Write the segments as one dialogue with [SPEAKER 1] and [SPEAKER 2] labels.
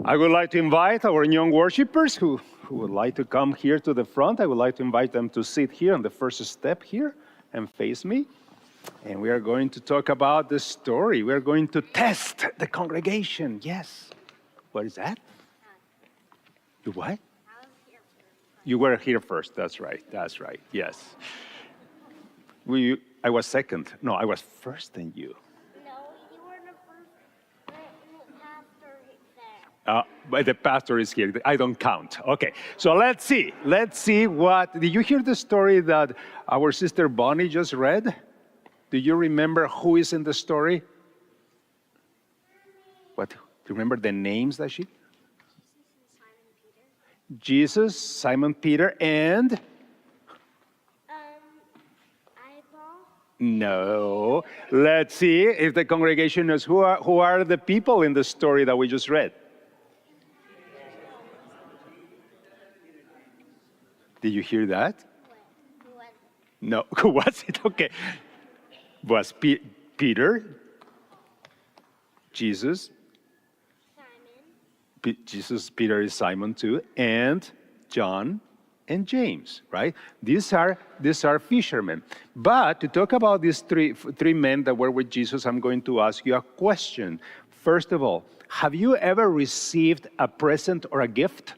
[SPEAKER 1] I would like to invite our young worshipers who would like to come here to the front. I would like to invite them to sit here on the first step here and face me. And we are going to talk about the story. We are going to test the congregation. Yes. What is that? You what? You were here first. That's right. That's right. Yes. I was second. No, I was first than you.
[SPEAKER 2] No, you were the first. The pastor is there.
[SPEAKER 1] But the pastor is here. I don't count. Okay. So let's see. Let's see what. Did you hear the story that our sister Bonnie just read? Do you remember who is in the story? What? Do you remember the names that she? Jesus, Simon Peter, and?
[SPEAKER 2] Eyeball?
[SPEAKER 1] No. Let's see if the congregation knows who are the people in the story that we just read. Did you hear that?
[SPEAKER 2] Who was it?
[SPEAKER 1] No. Who was it? Okay. Was Peter, Jesus,
[SPEAKER 2] Simon.
[SPEAKER 1] Jesus, Peter is Simon too, and John and James, right? These are fishermen. But to talk about these three men that were with Jesus, I'm going to ask you a question. First of all, have you ever received a present or a gift?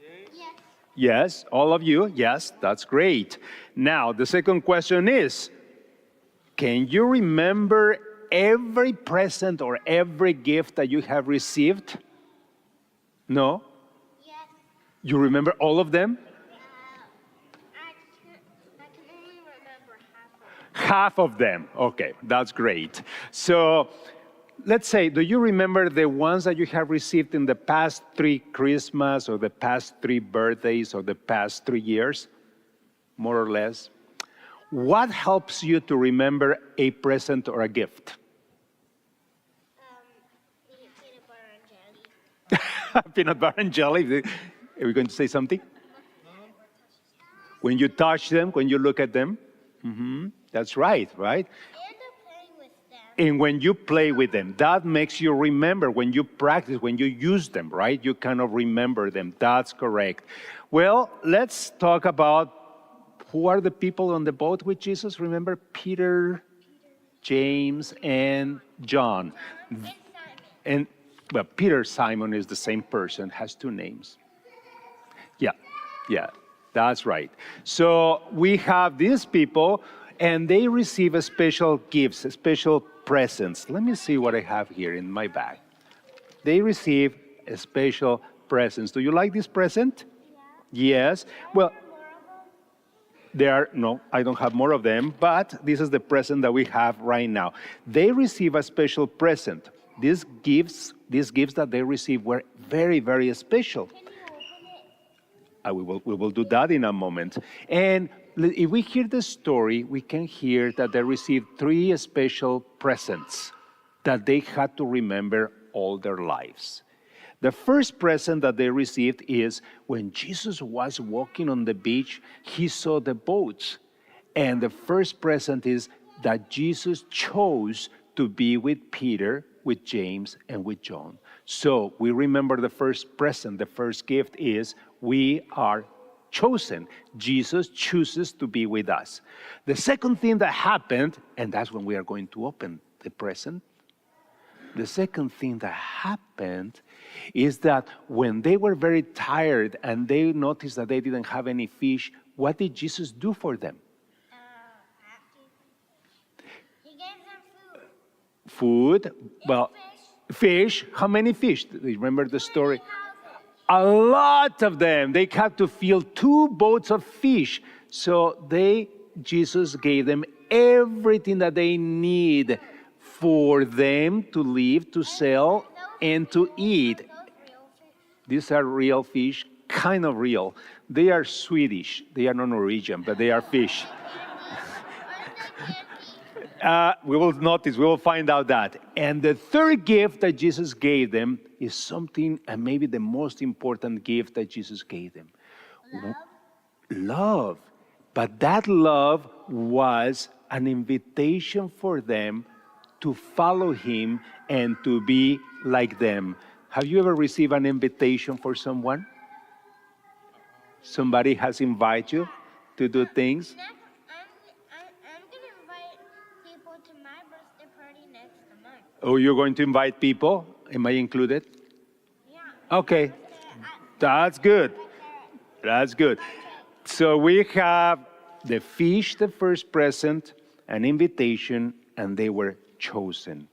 [SPEAKER 2] Yes.
[SPEAKER 1] Yes, all of you. Yes, that's great. Now, the second question is, can you remember every present or every gift that you have received? No?
[SPEAKER 2] Yes.
[SPEAKER 1] You remember all of them?
[SPEAKER 2] I can only remember
[SPEAKER 1] Half of them. Okay, that's great. So let's say, do you remember the ones that you have received in the past 3 Christmas or the past 3 birthdays or the past 3 years? More or less. What helps you to remember a present or a gift?
[SPEAKER 2] Peanut butter and jelly.
[SPEAKER 1] Peanut butter and jelly. Are we going to say something? When you touch them, when you look at them. That's right, right?
[SPEAKER 2] And playing with them.
[SPEAKER 1] And when you play with them, that makes you remember. When you practice, when you use them, right? You kind of remember them. That's correct. Well, let's talk about who are the people on the boat with Jesus. Remember Peter, James, and John.
[SPEAKER 2] And Simon.
[SPEAKER 1] And well, Peter, Simon is the same person, has 2 names. Yeah, that's right. So we have these people, and they receive a special gifts, a special presents. Let me see what I have here in my bag. They receive a special presents. Do you like this present?
[SPEAKER 2] Yeah.
[SPEAKER 1] Yes. Well, no, I don't have more of them, but this is the present that we have right now. They receive a special present. These gifts that they received were very, very special.
[SPEAKER 2] Can you open it?
[SPEAKER 1] We will do that in a moment. And if we hear the story, we can hear that they received 3 special presents that they had to remember all their lives. The first present that they received is when Jesus was walking on the beach, he saw the boats. And the first present is that Jesus chose to be with Peter, with James, and with John. So we remember the first present, the first gift is we are chosen. Jesus chooses to be with us. The second thing that happened, and that's when we are going to open the present, the second thing that happened is that when they were very tired and they noticed that they didn't have any fish, what did Jesus do for them?
[SPEAKER 2] He gave them food.
[SPEAKER 1] Food. Well, fish. How many fish? Do you remember the story?
[SPEAKER 2] 1,000.
[SPEAKER 1] A lot of them. They had to fill 2 boats of fish. So Jesus gave them everything that they need for them to live, to sell, and to eat. These are real fish, kind of real. They are Swedish. They are not Norwegian, but they are fish. We will notice, we will find out that. And the third gift that Jesus gave them is something, and maybe the most important gift that Jesus gave them. Love. But that love was an invitation for them to follow him and to be like them. Have you ever received an invitation for someone? Somebody has invited you to do things?
[SPEAKER 2] I'm going to invite people to my birthday party next month.
[SPEAKER 1] Oh, you're going to invite people? Am I included?
[SPEAKER 2] Yeah.
[SPEAKER 1] Okay, that's good. That's good. So we have the fish, the first present, an invitation, and they were chosen.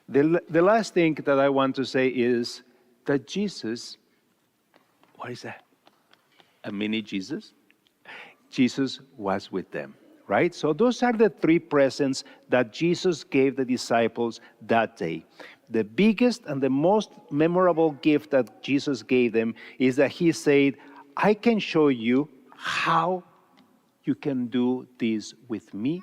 [SPEAKER 1] The last thing that I want to say is that Jesus, what is that? A mini Jesus? Jesus was with them, right? So those are the three presents that Jesus gave the disciples that day. The biggest and the most memorable gift that Jesus gave them is that he said, I can show you how you can do this with me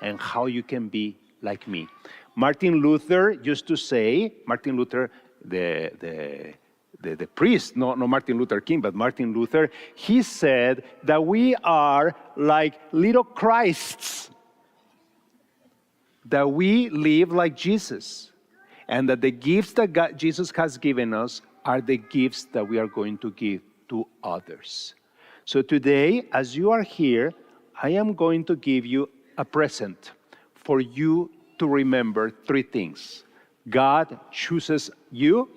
[SPEAKER 1] and how you can be like me. Martin Luther used to say, Martin Luther, the priest, no Martin Luther King, but Martin Luther, he said that we are like little Christs, that we live like Jesus, and that the gifts that Jesus has given us are the gifts that we are going to give to others. So today, as you are here, I am going to give you a present for you to remember three things. God chooses you.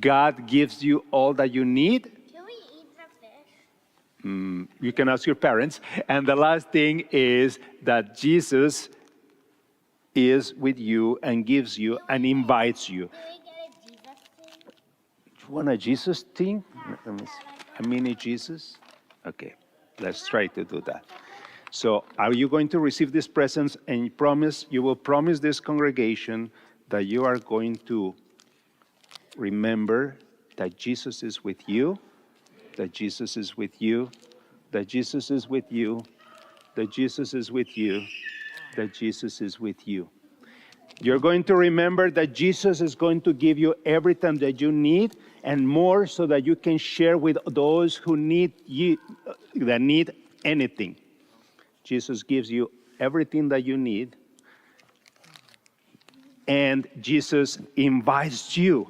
[SPEAKER 1] God gives you all that you need.
[SPEAKER 2] Can we eat the fish?
[SPEAKER 1] You can ask your parents. And the last thing is that Jesus is with you and gives you and invites you.
[SPEAKER 2] Do we get a Jesus thing?
[SPEAKER 1] You want a Jesus thing? Let me see. A mini Jesus? Okay, let's try to do that. So are you going to receive these presents and you will promise this congregation that you are going to remember that Jesus is with you, that Jesus is with you, that Jesus is with you, that Jesus is with you, that Jesus is with you. You're going to remember that Jesus is going to give you everything that you need and more so that you can share with those who need you, that need anything. Jesus gives you everything that you need. And Jesus invites you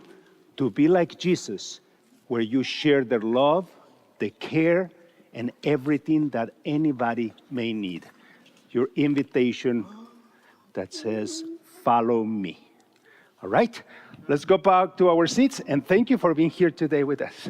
[SPEAKER 1] to be like Jesus, where you share the love, the care, and everything that anybody may need. Your invitation that says, follow me. All right? Let's go back to our seats, and thank you for being here today with us.